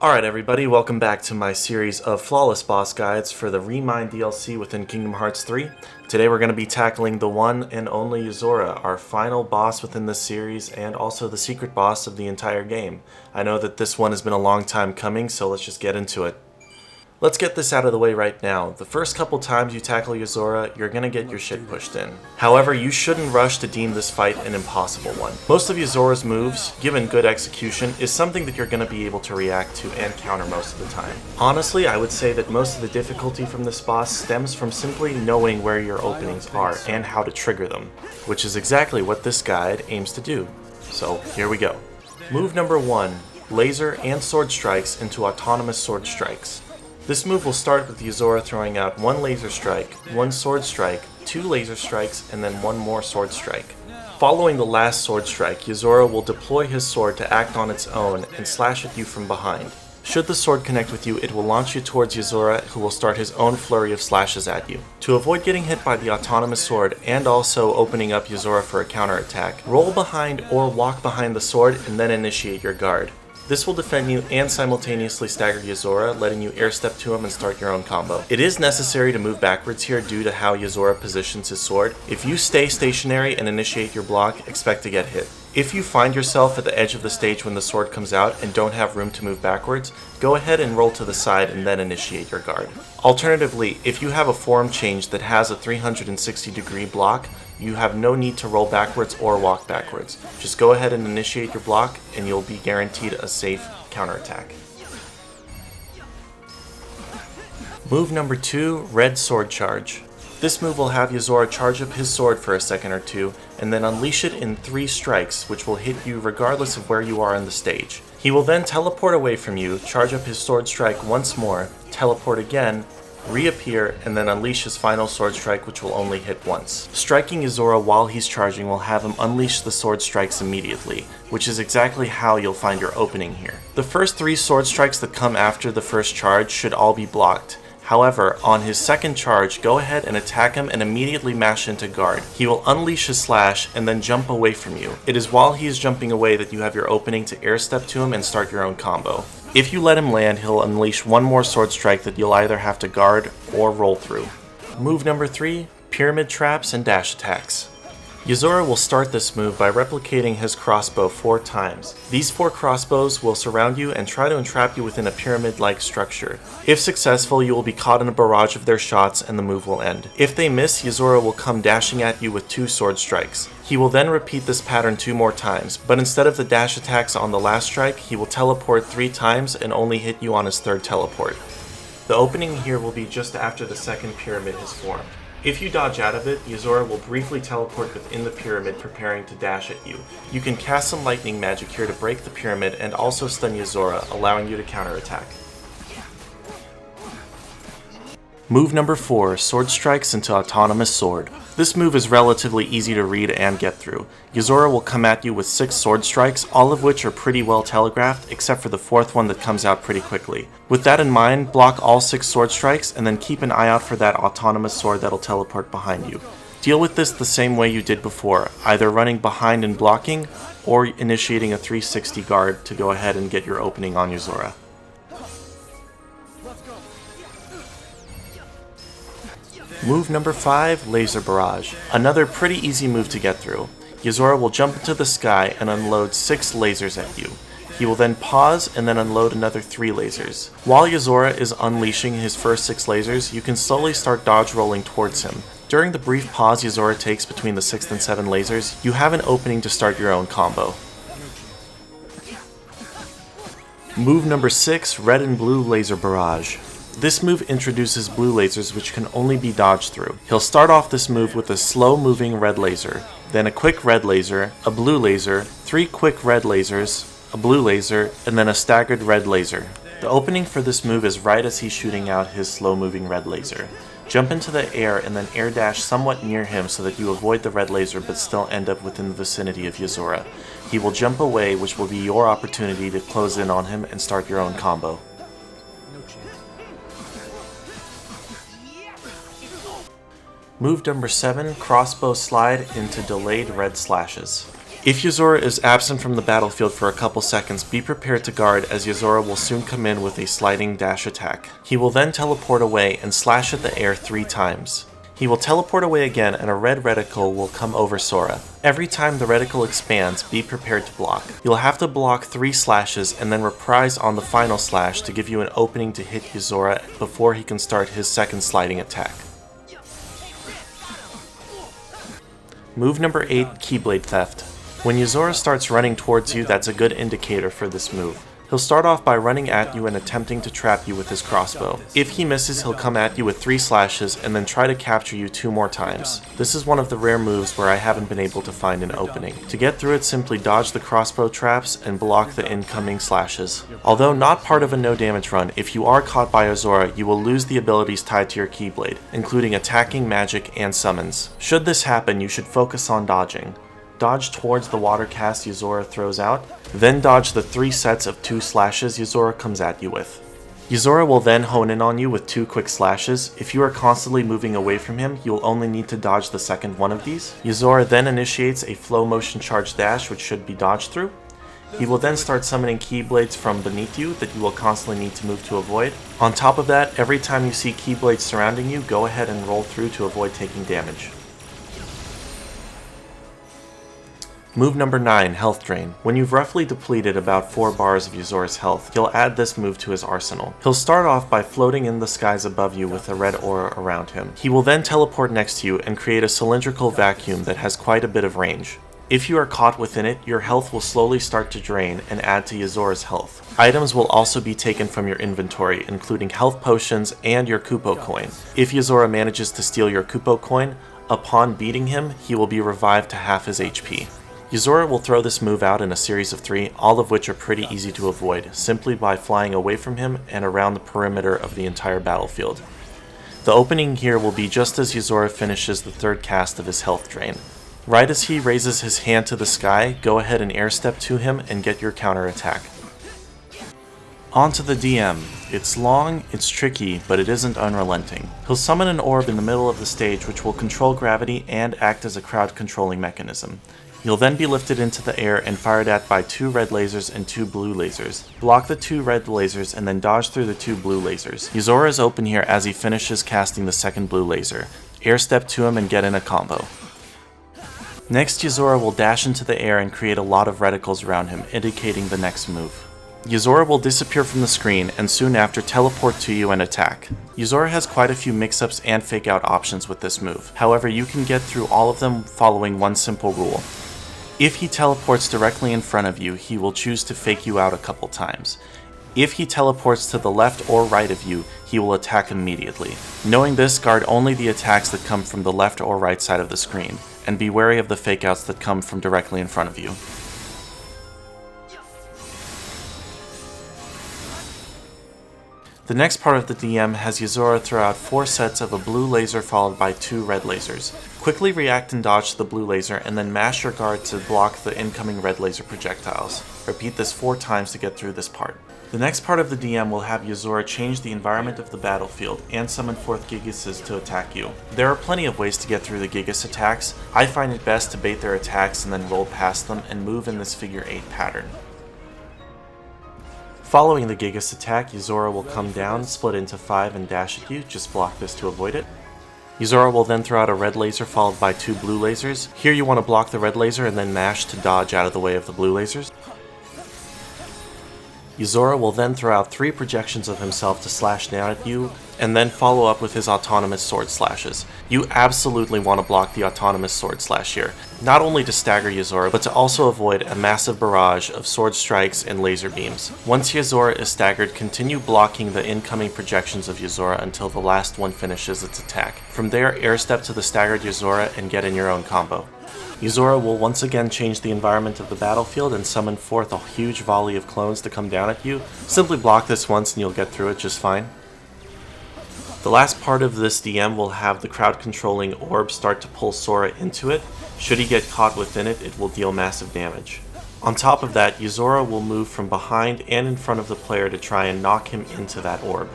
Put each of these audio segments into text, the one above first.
Alright everybody, welcome back to my series of flawless boss guides for the ReMind DLC within Kingdom Hearts 3. Today we're going to be tackling the one and only Yozora, our final boss within this series and also the secret boss of the entire game. I know that this one has been a long time coming, so let's just get into it. Let's get this out of the way right now. The first couple times you tackle Yozora, you're gonna get your shit pushed in. However, you shouldn't rush to deem this fight an impossible one. Most of Yozora's moves, given good execution, is something that you're gonna be able to react to and counter most of the time. Honestly, I would say that most of the difficulty from this boss stems from simply knowing where your openings are and how to trigger them, which is exactly what this guide aims to do. So, here we go. Move number 1, laser and sword strikes into autonomous sword strikes. This move will start with Yozora throwing out one laser strike, one sword strike, two laser strikes, and then one more sword strike. Following the last sword strike, Yozora will deploy his sword to act on its own and slash at you from behind. Should the sword connect with you, it will launch you towards Yozora, who will start his own flurry of slashes at you. To avoid getting hit by the autonomous sword and also opening up Yozora for a counterattack, roll behind or walk behind the sword and then initiate your guard. This will defend you and simultaneously stagger Yozora, letting you air step to him and start your own combo. It is necessary to move backwards here due to how Yozora positions his sword. If you stay stationary and initiate your block, expect to get hit. If you find yourself at the edge of the stage when the sword comes out and don't have room to move backwards, go ahead and roll to the side and then initiate your guard. Alternatively, if you have a form change that has a 360-degree block, you have no need to roll backwards or walk backwards. Just go ahead and initiate your block and you'll be guaranteed a safe counterattack. Move number 2, Red Sword Charge. This move will have Yozora charge up his sword for a second or two, and then unleash it in 3 strikes, which will hit you regardless of where you are on the stage. He will then teleport away from you, charge up his sword strike once more, teleport again, reappear, and then unleash his final sword strike, which will only hit once. Striking Yozora while he's charging will have him unleash the sword strikes immediately, which is exactly how you'll find your opening here. The first 3 sword strikes that come after the first charge should all be blocked. However, on his second charge, go ahead and attack him and immediately mash into guard. He will unleash his slash and then jump away from you. It is while he is jumping away that you have your opening to air step to him and start your own combo. If you let him land, he'll unleash one more sword strike that you'll either have to guard or roll through. Move number 3, Pyramid Traps and Dash Attacks. Yozora will start this move by replicating his crossbow 4 times. These 4 crossbows will surround you and try to entrap you within a pyramid-like structure. If successful, you will be caught in a barrage of their shots and the move will end. If they miss, Yozora will come dashing at you with 2 sword strikes. He will then repeat this pattern 2 more times, but instead of the dash attacks on the last strike, he will teleport 3 times and only hit you on his 3rd teleport. The opening here will be just after the second pyramid has formed. If you dodge out of it, Yozora will briefly teleport within the pyramid preparing to dash at you. You can cast some lightning magic here to break the pyramid and also stun Yozora, allowing you to counterattack. Move number 4, Sword Strikes into Autonomous Sword. This move is relatively easy to read and get through. Yozora will come at you with 6 sword strikes, all of which are pretty well telegraphed, except for the 4th one that comes out pretty quickly. With that in mind, block all 6 sword strikes and then keep an eye out for that autonomous sword that'll teleport behind you. Deal with this the same way you did before, either running behind and blocking, or initiating a 360 guard to go ahead and get your opening on Yozora. Move number 5, Laser Barrage. Another pretty easy move to get through. Yozora will jump into the sky and unload 6 lasers at you. He will then pause and then unload another 3 lasers. While Yozora is unleashing his first 6 lasers, you can slowly start dodge rolling towards him. During the brief pause Yozora takes between the 6th and 7th lasers, you have an opening to start your own combo. Move number 6, Red and Blue Laser Barrage. This move introduces blue lasers which can only be dodged through. He'll start off this move with a slow-moving red laser, then a quick red laser, a blue laser, 3 quick red lasers, a blue laser, and then a staggered red laser. The opening for this move is right as he's shooting out his slow-moving red laser. Jump into the air and then air dash somewhat near him so that you avoid the red laser but still end up within the vicinity of Yozora. He will jump away, which will be your opportunity to close in on him and start your own combo. Move number 7, Crossbow Slide into Delayed Red Slashes. If Yozora is absent from the battlefield for a couple seconds, be prepared to guard as Yozora will soon come in with a sliding dash attack. He will then teleport away and slash at the air 3 times. He will teleport away again and a red reticle will come over Sora. Every time the reticle expands, be prepared to block. You'll have to block 3 slashes and then reprise on the final slash to give you an opening to hit Yozora before he can start his second sliding attack. Move number 8, Keyblade Theft. When Yozora starts running towards you, that's a good indicator for this move. He'll start off by running at you and attempting to trap you with his crossbow. If he misses, he'll come at you with 3 slashes and then try to capture you 2 more times. This is one of the rare moves where I haven't been able to find an opening. To get through it, simply dodge the crossbow traps and block the incoming slashes. Although not part of a no damage run, if you are caught by Yozora, you will lose the abilities tied to your Keyblade, including attacking, magic, and summons. Should this happen, you should focus on dodging. Dodge towards the water cast Yozora throws out, then dodge the 3 sets of 2 slashes Yozora comes at you with. Yozora will then hone in on you with 2 quick slashes. If you are constantly moving away from him, you will only need to dodge the second one of these. Yozora then initiates a flow motion charge dash which should be dodged through. He will then start summoning Keyblades from beneath you that you will constantly need to move to avoid. On top of that, every time you see Keyblades surrounding you, go ahead and roll through to avoid taking damage. Move number 9, Health Drain. When you've roughly depleted about 4 bars of Yozora's health, he'll add this move to his arsenal. He'll start off by floating in the skies above you with a red aura around him. He will then teleport next to you and create a cylindrical vacuum that has quite a bit of range. If you are caught within it, your health will slowly start to drain and add to Yozora's health. Items will also be taken from your inventory, including health potions and your Kupo coin. If Yozora manages to steal your Kupo coin, upon beating him, he will be revived to half his HP. Yozora will throw this move out in a series of 3, all of which are pretty easy to avoid, simply by flying away from him and around the perimeter of the entire battlefield. The opening here will be just as Yozora finishes the 3rd cast of his health drain. Right as he raises his hand to the sky, go ahead and air step to him and get your counter attack. On to the DM. It's long, it's tricky, but it isn't unrelenting. He'll summon an orb in the middle of the stage which will control gravity and act as a crowd controlling mechanism. You'll then be lifted into the air and fired at by 2 red lasers and 2 blue lasers. Block the 2 red lasers and then dodge through the 2 blue lasers. Yozora is open here as he finishes casting the 2nd blue laser. Air step to him and get in a combo. Next, Yozora will dash into the air and create a lot of reticles around him, indicating the next move. Yozora will disappear from the screen and soon after teleport to you and attack. Yozora has quite a few mix-ups and fake-out options with this move. However, you can get through all of them following one simple rule. If he teleports directly in front of you, he will choose to fake you out a couple times. If he teleports to the left or right of you, he will attack immediately. Knowing this, guard only the attacks that come from the left or right side of the screen, and be wary of the fakeouts that come from directly in front of you. The next part of the DM has Yozora throw out 4 sets of a blue laser followed by 2 red lasers. Quickly react and dodge to the blue laser and then mash your guard to block the incoming red laser projectiles. Repeat this 4 times to get through this part. The next part of the DM will have Yozora change the environment of the battlefield and summon forth Gigases to attack you. There are plenty of ways to get through the Gigas attacks. I find it best to bait their attacks and then roll past them and move in this figure 8 pattern. Following the Gigas attack, Yozora will come down, split into 5 and dash at you, just block this to avoid it. Yozora will then throw out a red laser followed by 2 blue lasers. Here you want to block the red laser and then mash to dodge out of the way of the blue lasers. Yozora will then throw out 3 projections of himself to slash down at you, and then follow up with his autonomous sword slashes. You absolutely want to block the autonomous sword slash here, not only to stagger Yozora, but to also avoid a massive barrage of sword strikes and laser beams. Once Yozora is staggered, continue blocking the incoming projections of Yozora until the last one finishes its attack. From there, air step to the staggered Yozora and get in your own combo. Yozora will once again change the environment of the battlefield and summon forth a huge volley of clones to come down at you. Simply block this once and you'll get through it just fine. The last part of this DM will have the crowd controlling orb start to pull Sora into it. Should he get caught within it, it will deal massive damage. On top of that, Yozora will move from behind and in front of the player to try and knock him into that orb.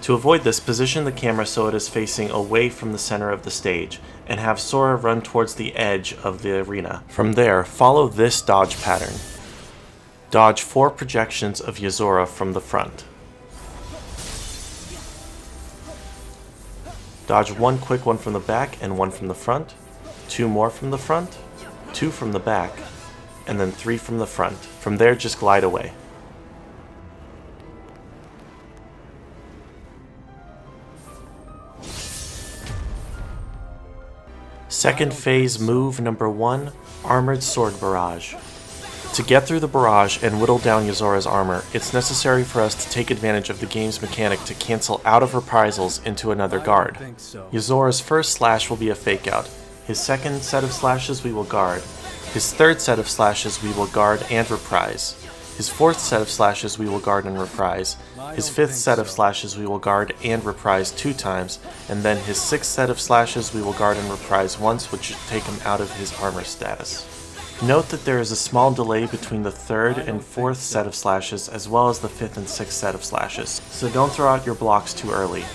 To avoid this, position the camera so it is facing away from the center of the stage, and have Sora run towards the edge of the arena. From there, follow this dodge pattern. Dodge 4 projections of Yozora from the front. Dodge 1 quick one from the back and 1 from the front, 2 more from the front, 2 from the back, and then 3 from the front. From there, just glide away. Second phase move number 1, Armored Sword Barrage. To get through the barrage and whittle down Yozora's armor, it's necessary for us to take advantage of the game's mechanic to cancel out of reprisals into another guard. Yozora's first slash will be a fakeout. His second set of slashes we will guard. His third set of slashes we will guard and reprise. His fourth set of slashes we will guard and reprise. His fifth set of slashes we will guard and reprise 2 times, and then his sixth set of slashes we will guard and reprise once, which should take him out of his armor status. Note that there is a small delay between the third and fourth set of slashes as well as the fifth and sixth set of slashes, so don't throw out your blocks too early.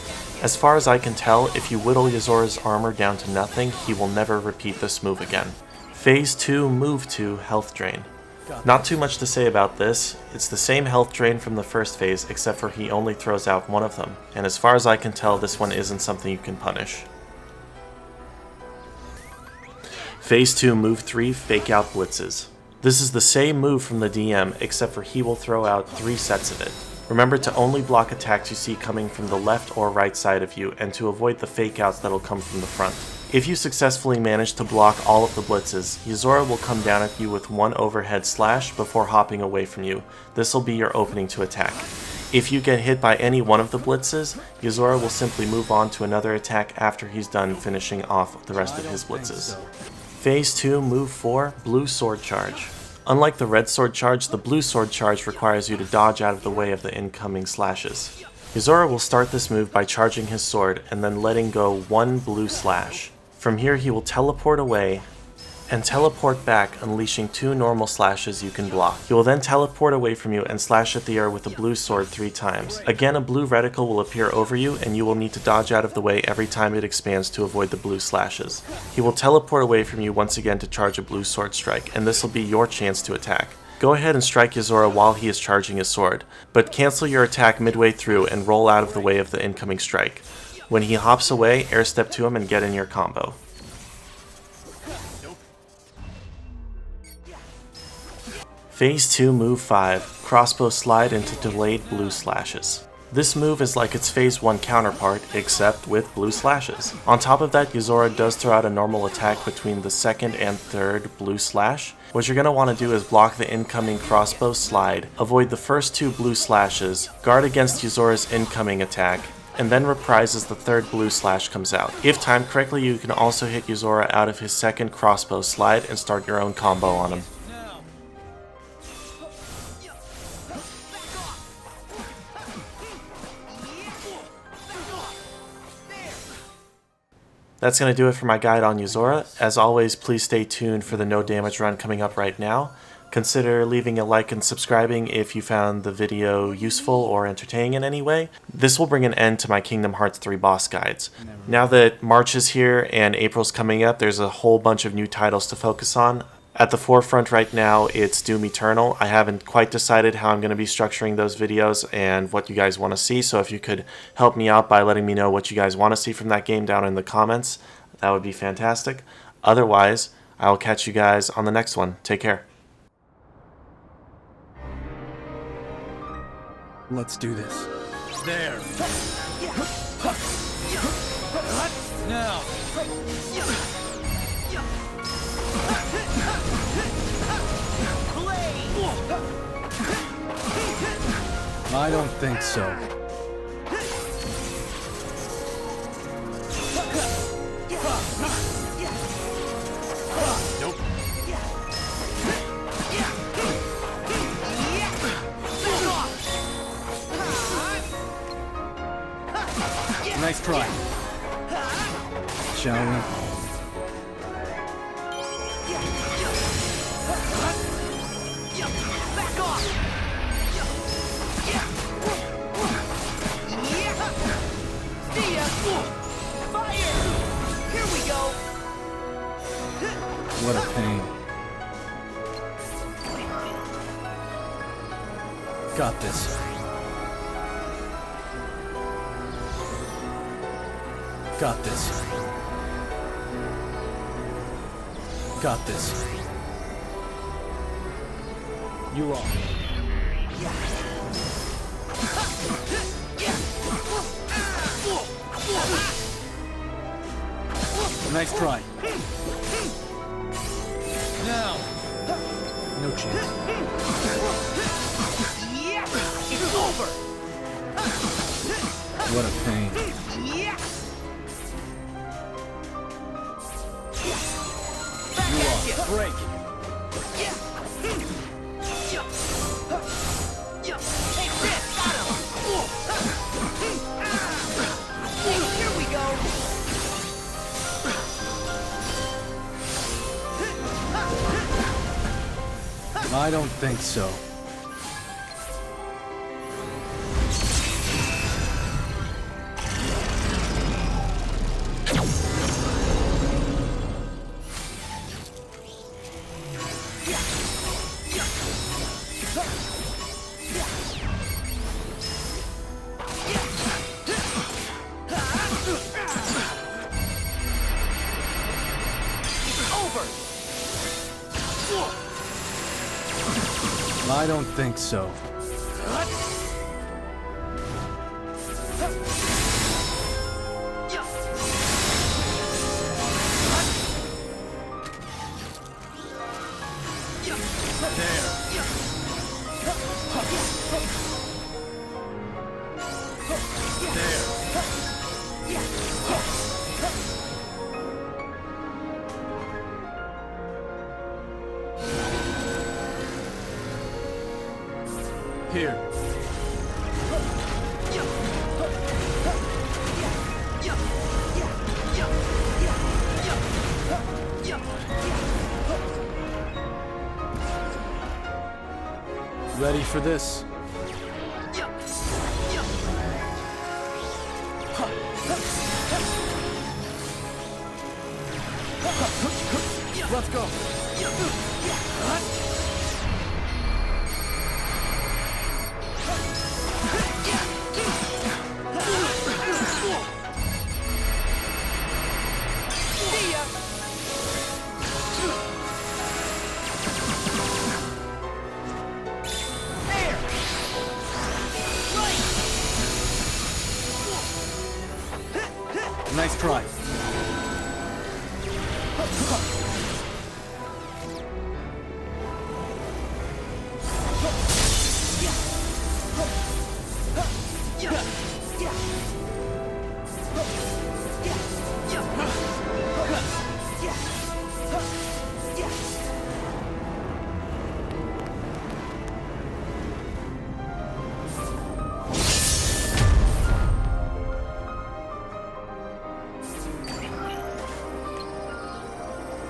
As far as I can tell, if you whittle Yozora's armor down to nothing, he will never repeat this move again. Phase 2, Move 2, Health Drain. Not too much to say about this. It's the same health drain from the first phase, except for he only throws out 1 of them, and as far as I can tell, this one isn't something you can punish. Phase 2, Move 3, Fake Out Blitzes. This is the same move from the DM, except for he will throw out 3 sets of it. Remember to only block attacks you see coming from the left or right side of you, and to avoid the fake outs that'll come from the front. If you successfully manage to block all of the blitzes, Yozora will come down at you with 1 overhead slash before hopping away from you. This will be your opening to attack. If you get hit by any one of the blitzes, Yozora will simply move on to another attack after he's done finishing off the rest of his blitzes. Phase 2, Move 4, Blue Sword Charge. Unlike the Red Sword Charge, the Blue Sword Charge requires you to dodge out of the way of the incoming slashes. Yozora will start this move by charging his sword and then letting go 1 blue slash. From here he will teleport away and teleport back, unleashing 2 normal slashes you can block. He will then teleport away from you and slash at the air with a blue sword 3 times. Again, a blue reticle will appear over you and you will need to dodge out of the way every time it expands to avoid the blue slashes. He will teleport away from you once again to charge a blue sword strike, and this will be your chance to attack. Go ahead and strike Yozora while he is charging his sword, but cancel your attack midway through and roll out of the way of the incoming strike. When he hops away, air step to him and get in your combo. Phase 2, Move 5, Crossbow Slide into delayed blue slashes. This move is like its Phase 1 counterpart, except with blue slashes. On top of that, Yozora does throw out a normal attack between the second and third blue slash. What you're going to want to do is block the incoming crossbow slide, avoid the first 2 blue slashes, guard against Yozora's incoming attack, and then reprise as the third blue slash comes out. If timed correctly, you can also hit Yozora out of his second crossbow slide and start your own combo on him. That's going to do it for my guide on Yozora. As always, please stay tuned for the no damage run coming up right now. Consider leaving a like and subscribing if you found the video useful or entertaining in any way. This will bring an end to my Kingdom Hearts 3 boss guides. Now that March is here and April's coming up, there's a whole bunch of new titles to focus on. At the forefront right now, it's Doom Eternal. I haven't quite decided how I'm going to be structuring those videos and what you guys want to see, so if you could help me out by letting me know what you guys want to see from that game down in the comments, that would be fantastic. Otherwise, I will catch you guys on the next one. Take care. Let's do this. There. Now. I don't think so. Nope. Nice try. Shall we? Back off! Got this. Got this. Got this. You are. Nice try. Now. No chance. It's over. What a pain. You are. Break. Take this. Got him. Here we go. I don't think so. I don't think so. Here. Ready for this? Let's go. Nice try.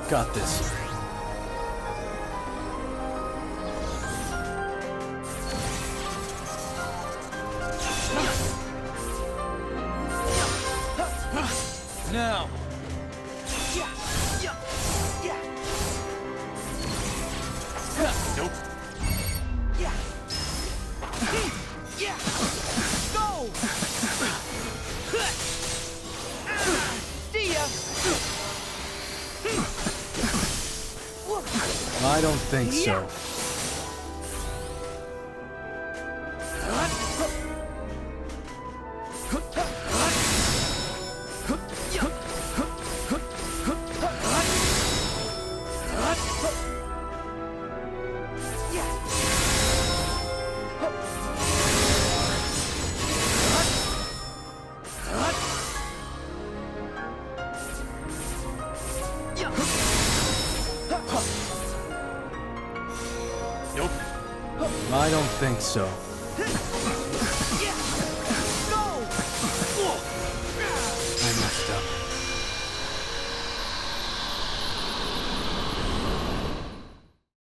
Got this. Now. Nope. Go! See ya! I don't think so. I don't think so.